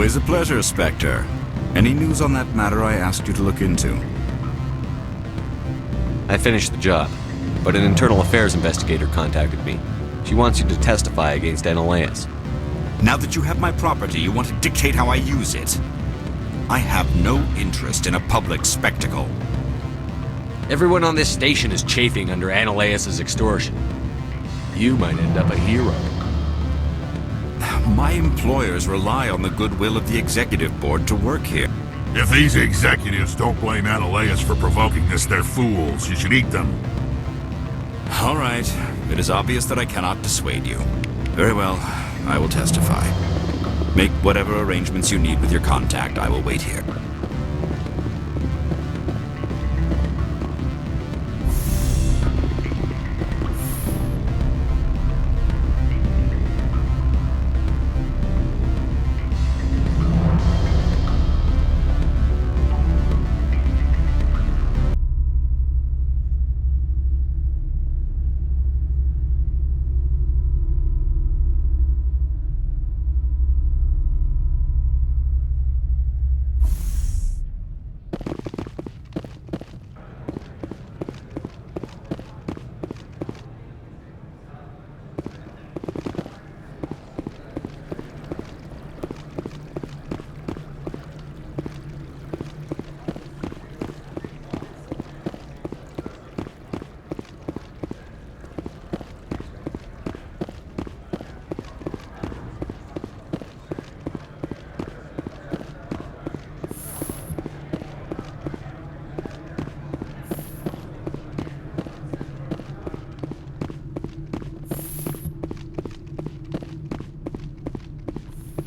Always a pleasure, Spectre. Any news on that matter I asked you to look into? I finished the job, but an internal affairs investigator contacted me. She wants you to testify against Analeas. Now that you have my property, you want to dictate how I use it? I have no interest in a public spectacle. Everyone on this station is chafing under Analeas' extortion. You might end up a hero. My employers rely on the goodwill of the executive board to work here. If these executives don't blame Analeas for provoking this, they're fools. You should eat them. All right. It is obvious that I cannot dissuade you. Very well. I will testify. Make whatever arrangements you need with your contact. I will wait here.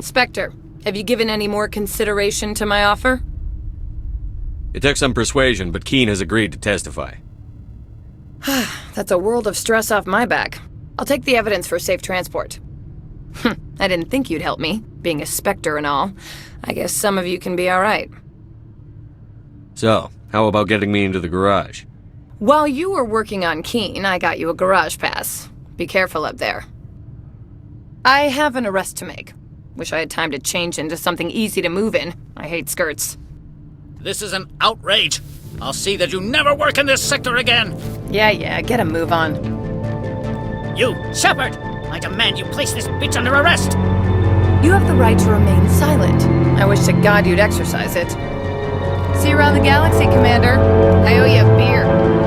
Spectre, have you given any more consideration to my offer? It took some persuasion, but Keen has agreed to testify. That's a world of stress off my back. I'll take the evidence for safe transport. I didn't think you'd help me, being a Spectre and all. I guess some of you can be alright. So, how about getting me into the garage? While you were working on Keen, I got you a garage pass. Be careful up there. I have an arrest to make. Wish I had time to change into something easy to move in. I hate skirts. This is an outrage. I'll see that you never work in this sector again. Yeah, get a move on. You, Shepard! I demand you place this bitch under arrest! You have the right to remain silent. I wish to God you'd exercise it. See you around the galaxy, Commander. I owe you a beer.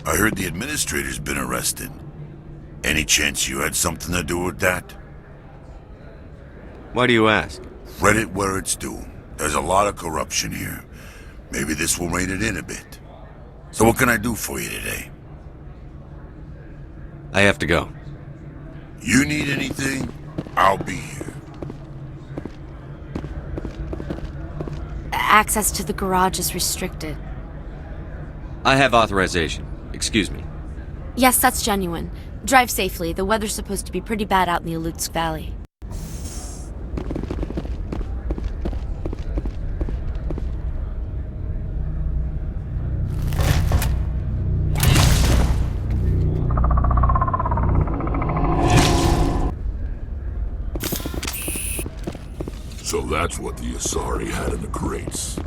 I heard the administrator's been arrested. Any chance you had something to do with that? Why do you ask? Credit where it's due. There's a lot of corruption here. Maybe this will rein it in a bit. So what can I do for you today? I have to go. You need anything? I'll be here. Access to the garage is restricted. I have authorization. Excuse me. Yes, that's genuine. Drive safely. The weather's supposed to be pretty bad out in the Alutsk Valley. So that's what the Asari had in the crates.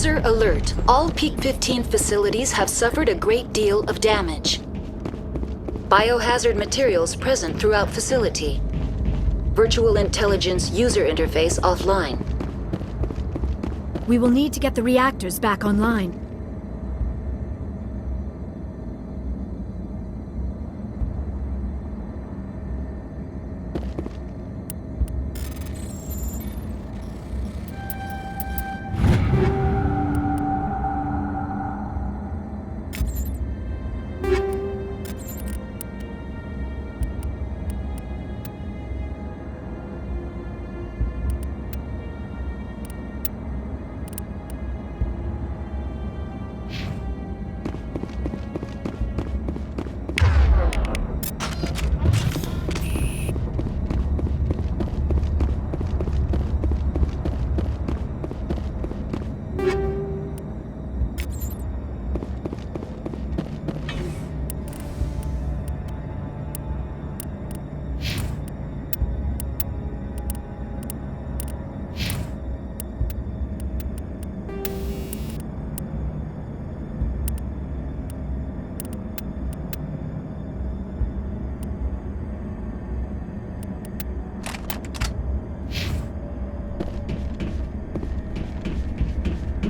User alert. All Peak 15 facilities have suffered a great deal of damage. Biohazard materials present throughout facility. Virtual intelligence user interface offline. We will need to get the reactors back online.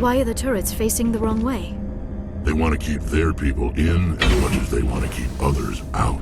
Why are the turrets facing the wrong way? They want to keep their people in as much as they want to keep others out.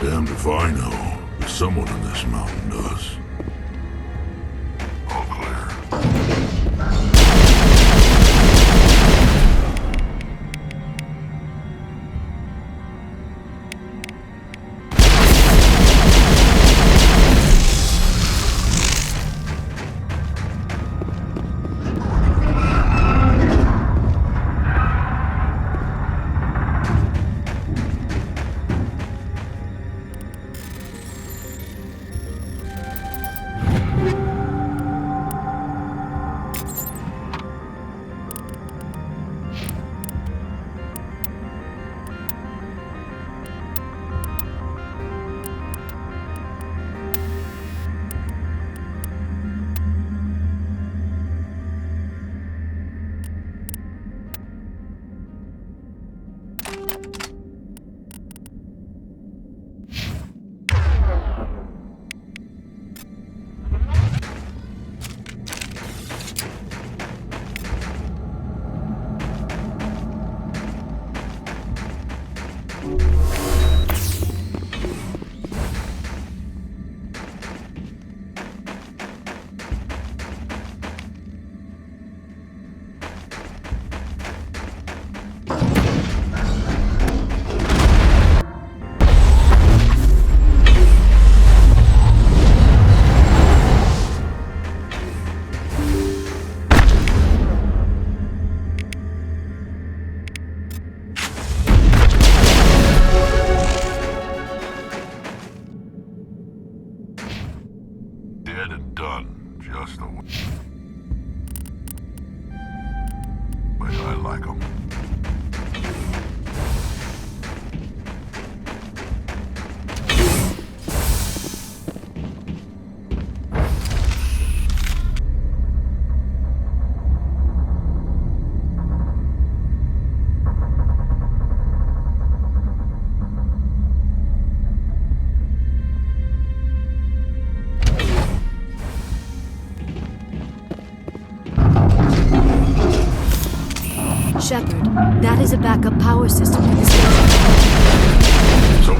Damned if I know, but someone in this mountain does. All clear. That is a backup power system for the station. So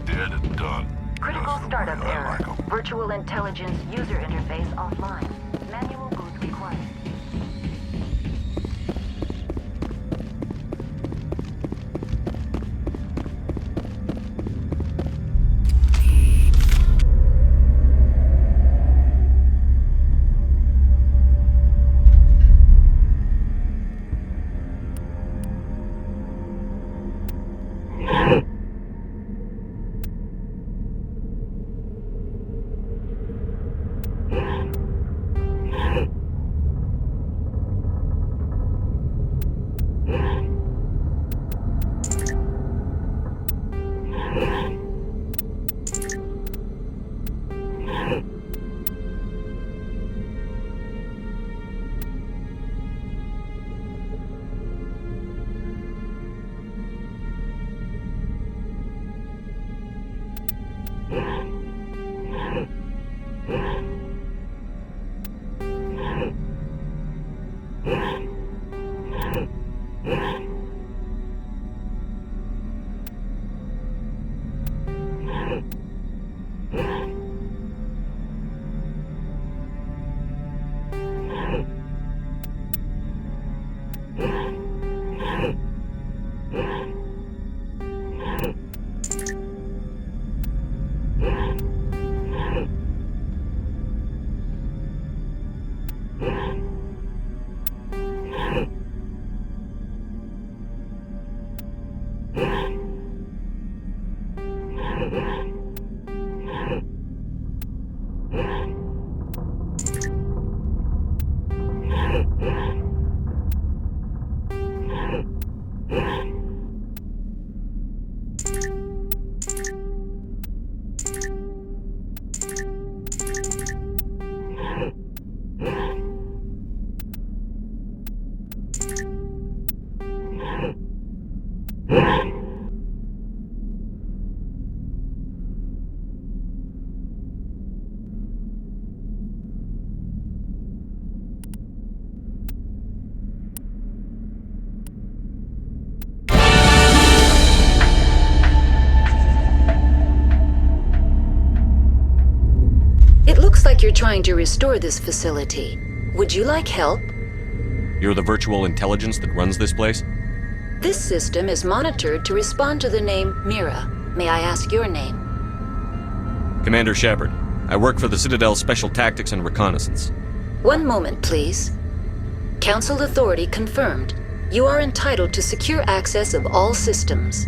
dead and done. Critical Just the startup way I error. like 'em. Virtual intelligence user interface offline. Manual boot required. Looks like you're trying to restore this facility. Would you like help? You're the virtual intelligence that runs this place? This system is monitored to respond to the name Mira. May I ask your name? Commander Shepard. I work for the Citadel Special Tactics and Reconnaissance. One moment, please. Council authority confirmed. You are entitled to secure access of all systems.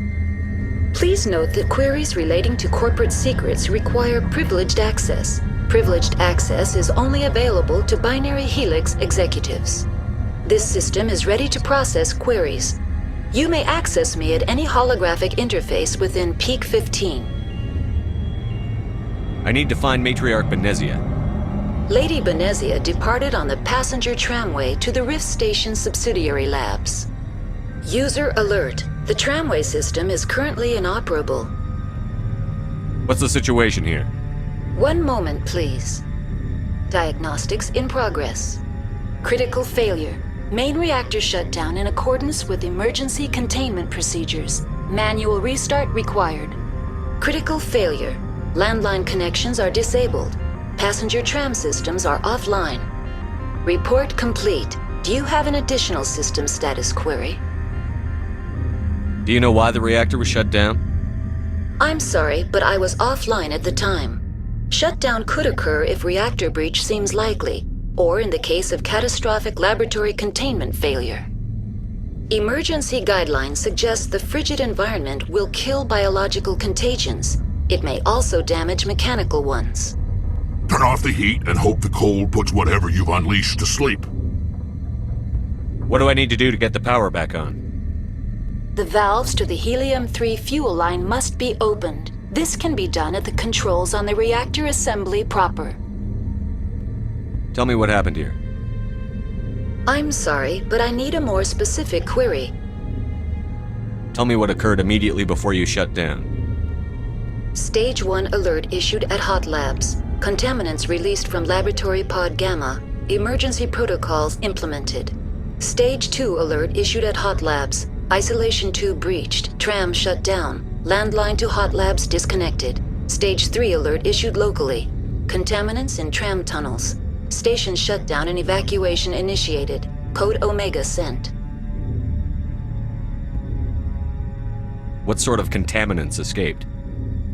Please note that queries relating to corporate secrets require privileged access. Privileged access is only available to Binary Helix executives. This system is ready to process queries. You may access me at any holographic interface within Peak 15. I need to find Matriarch Benezia. Lady Benezia departed on the passenger tramway to the Rift Station subsidiary labs. User alert. The tramway system is currently inoperable. What's the situation here? One moment, please. Diagnostics in progress. Critical failure. Main reactor shut down in accordance with emergency containment procedures. Manual restart required. Critical failure. Landline connections are disabled. Passenger tram systems are offline. Report complete. Do you have an additional system status query? Do you know why the reactor was shut down? I'm sorry, but I was offline at the time. Shutdown could occur if reactor breach seems likely, or in the case of catastrophic laboratory containment failure. Emergency guidelines suggest the frigid environment will kill biological contagions. It may also damage mechanical ones. Turn off the heat and hope the cold puts whatever you've unleashed to sleep. What do I need to do to get the power back on? The valves to the helium-3 fuel line must be opened. This can be done at the controls on the reactor assembly proper. Tell me what happened here. I'm sorry, but I need a more specific query. Tell me what occurred immediately before you shut down. Stage 1 alert issued at Hot Labs. Contaminants released from Laboratory Pod Gamma. Emergency protocols implemented. Stage 2 alert issued at Hot Labs. Isolation tube breached. Tram shut down. Landline to Hot Labs disconnected. Stage 3 alert issued locally. Contaminants in tram tunnels. Station shutdown and evacuation initiated. Code Omega sent. What sort of contaminants escaped?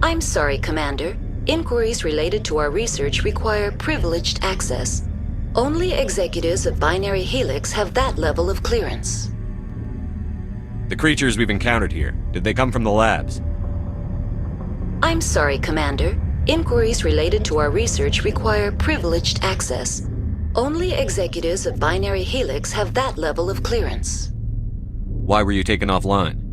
I'm sorry, Commander. Inquiries related to our research require privileged access. Only executives of Binary Helix have that level of clearance. The creatures we've encountered here, did they come from the labs? I'm sorry, Commander. Inquiries related to our research require privileged access. Only executives of Binary Helix have that level of clearance. Why were you taken offline?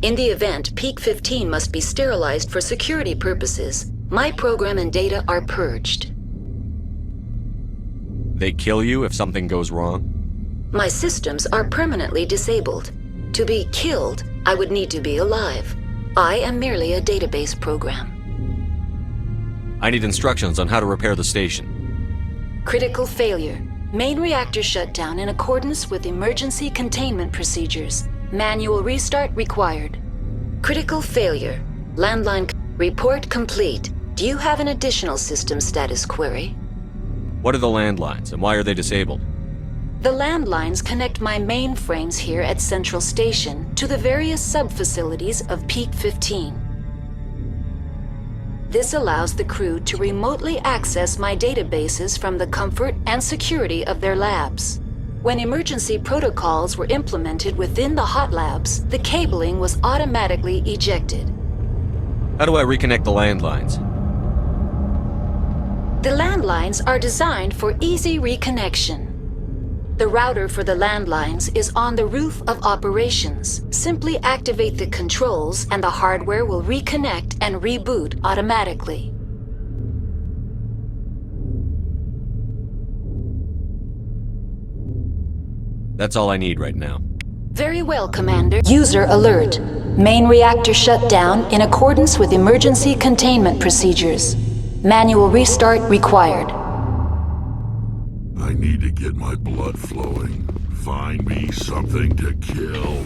In the event, Peak 15 must be sterilized for security purposes. My program and data are purged. They kill you if something goes wrong? My systems are permanently disabled. To be killed, I would need to be alive. I am merely a database program. I need instructions on how to repair the station. Critical failure. Main reactor shut down in accordance with emergency containment procedures. Manual restart required. Critical failure. Landline report complete. Do you have an additional system status query? What are the landlines, and why are they disabled? The landlines connect my mainframes here at Central Station to the various sub-facilities of Peak 15. This allows the crew to remotely access my databases from the comfort and security of their labs. When emergency protocols were implemented within the hot labs, the cabling was automatically ejected. How do I reconnect the landlines? The landlines are designed for easy reconnection. The router for the landlines is on the roof of operations. Simply activate the controls and the hardware will reconnect and reboot automatically. That's all I need right now. Very well, Commander. User alert. Main reactor shut down in accordance with emergency containment procedures. Manual restart required. I need to get my blood flowing. Find me something to kill.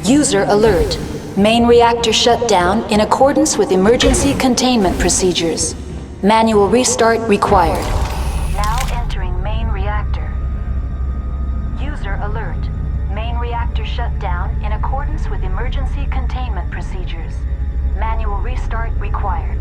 User alert. Main reactor shut down in accordance with emergency containment procedures. Manual restart required. Now entering main reactor. User alert. Main reactor shut down in accordance with emergency containment procedures. Manual restart required.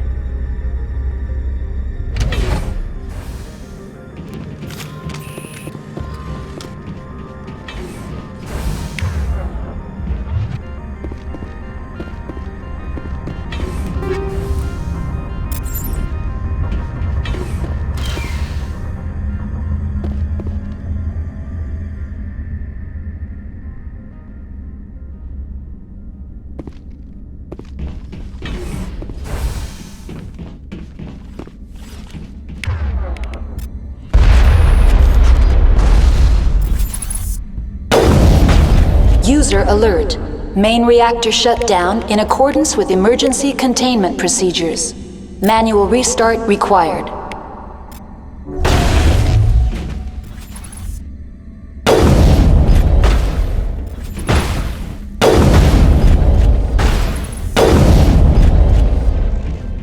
User alert. Main reactor shut down in accordance with emergency containment procedures. Manual restart required.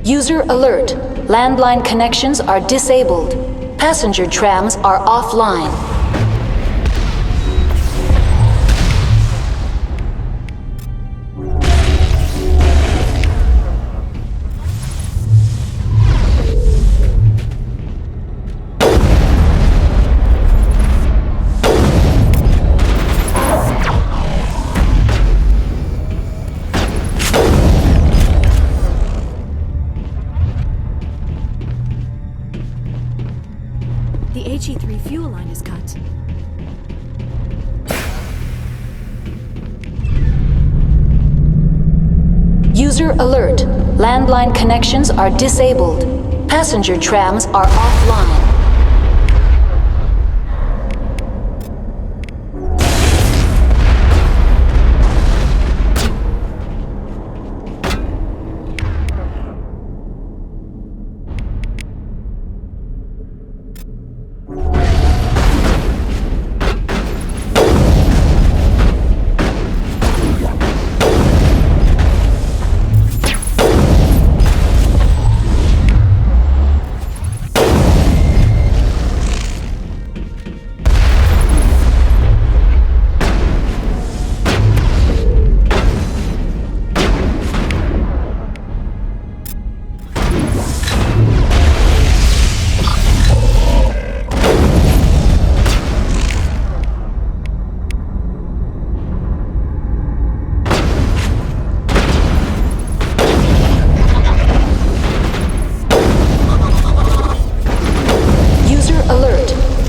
User alert. Landline connections are disabled. Passenger trams are offline. The HE3 fuel line is cut. User alert. Landline connections are disabled. Passenger trams are offline.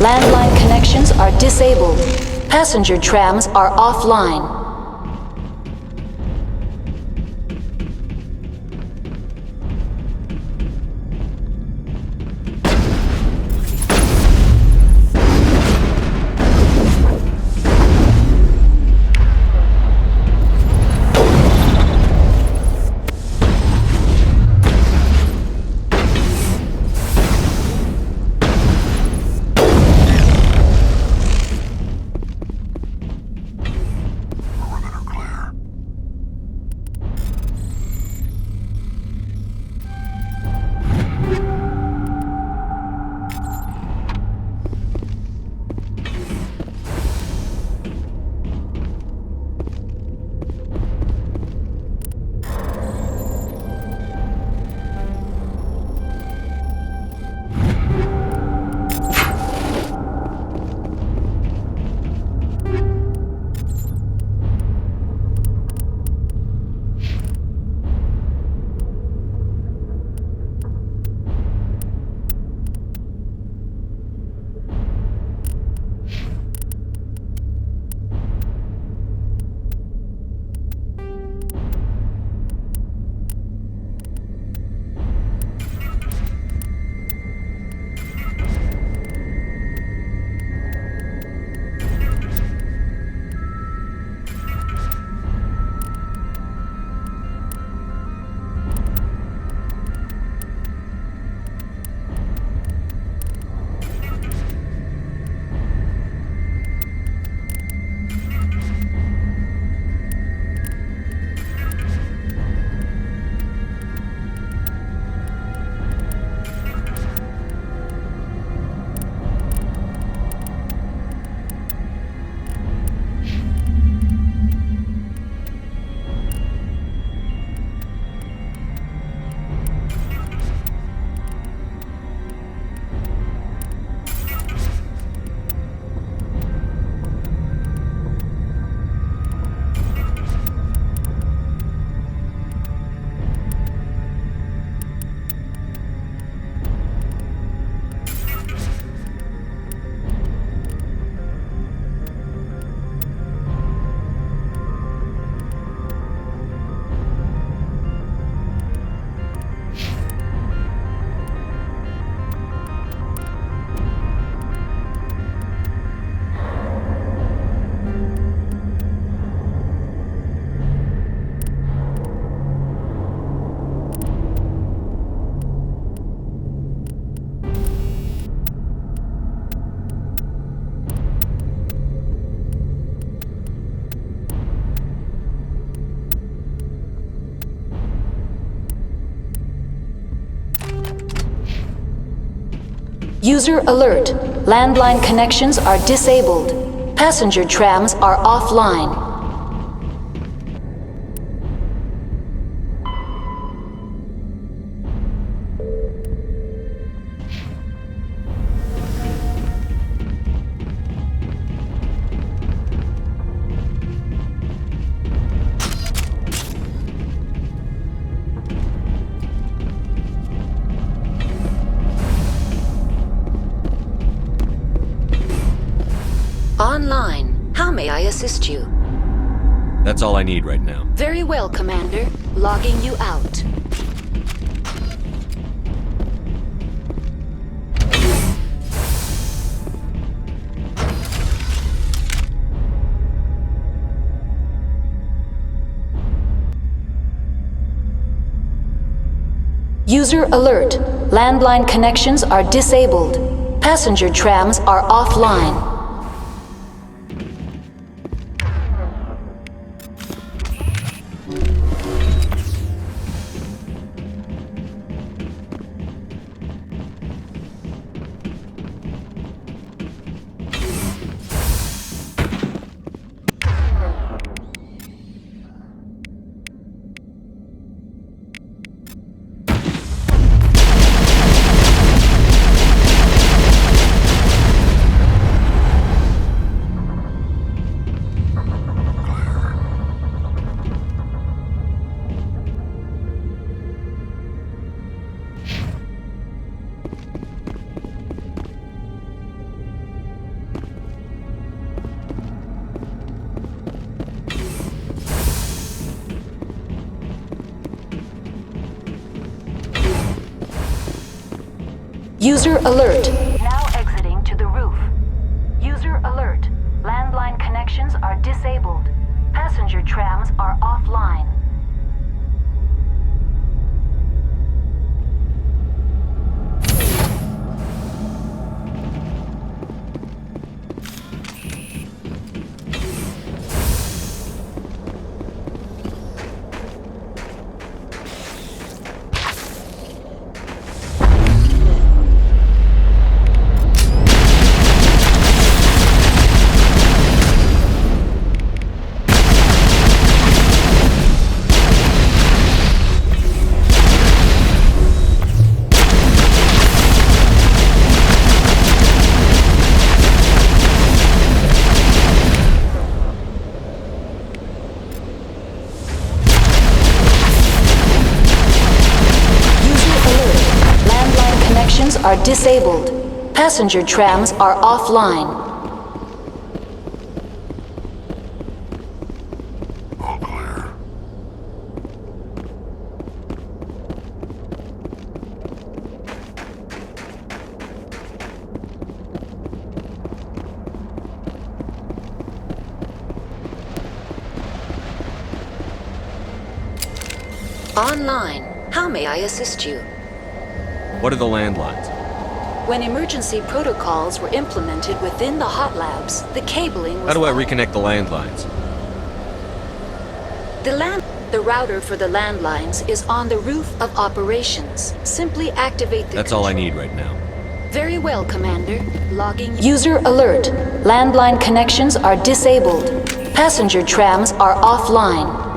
Landline connections are disabled. Passenger trams are offline. User alert. Landline connections are disabled. Passenger trams are offline. Online. How may I assist you? That's all I need right now. Very well, Commander. Logging you out. User alert. Landline connections are disabled. Passenger trams are offline. User alert. Now exiting to the roof. User alert. Landline connections are disabled. Passenger trams are offline. Are disabled. Passenger trams are offline. All clear. Online. How may I assist you? What are the landlines? When emergency protocols were implemented within the hot labs, the cabling was... How do I reconnect the landlines? The router for the landlines is on the roof of operations. Simply activate the That's all I need right now. Very well, Commander. Logging... User alert. Landline connections are disabled. Passenger trams are offline.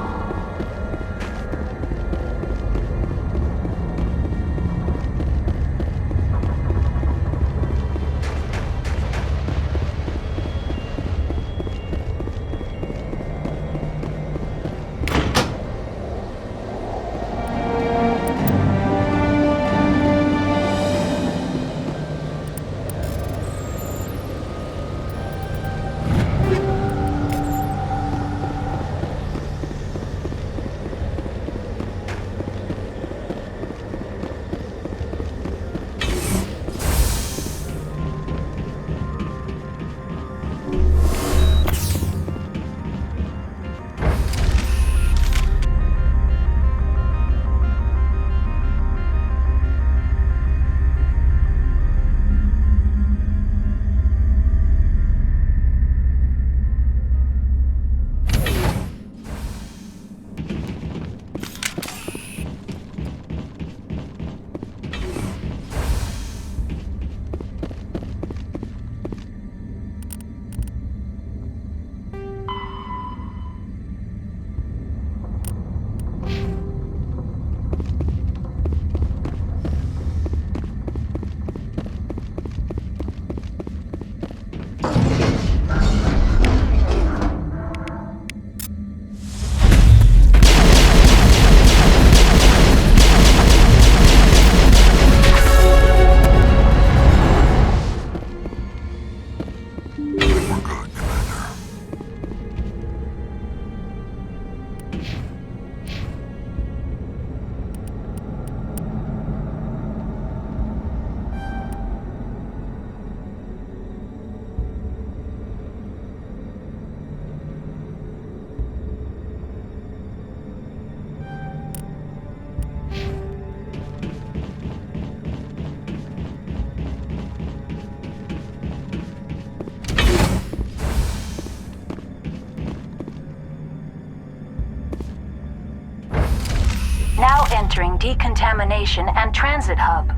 entering decontamination and transit hub.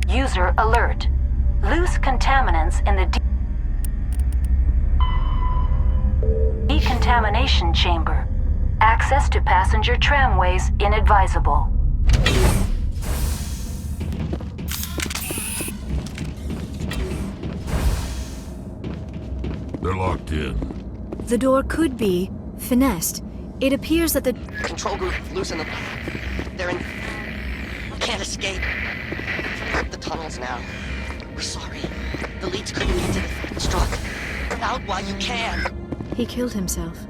User alert. Loose contaminants in the decontamination chamber. Access to passenger tramways inadvisable. They're locked in. The door could be finessed. It appears that the Control group loosen them. They're in... Can't escape. The tunnels now. We're sorry. The leads couldn't get to the struck. Out while you can. he killed himself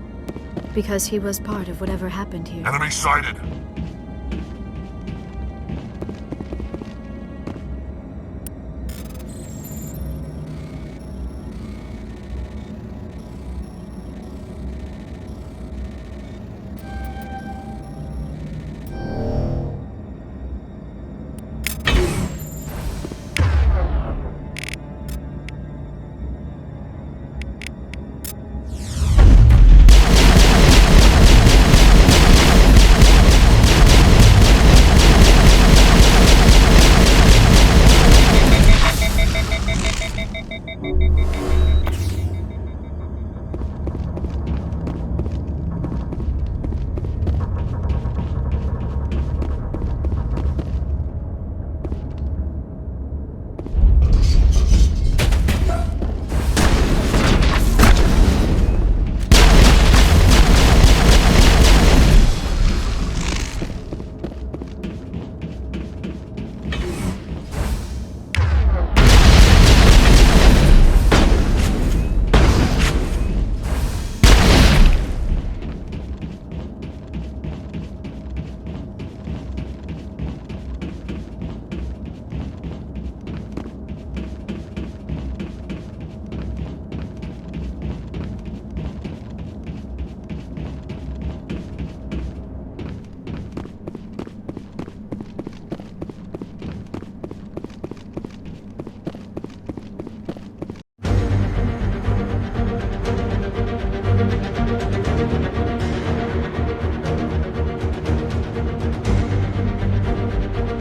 because he was part of whatever happened here. Enemy sighted.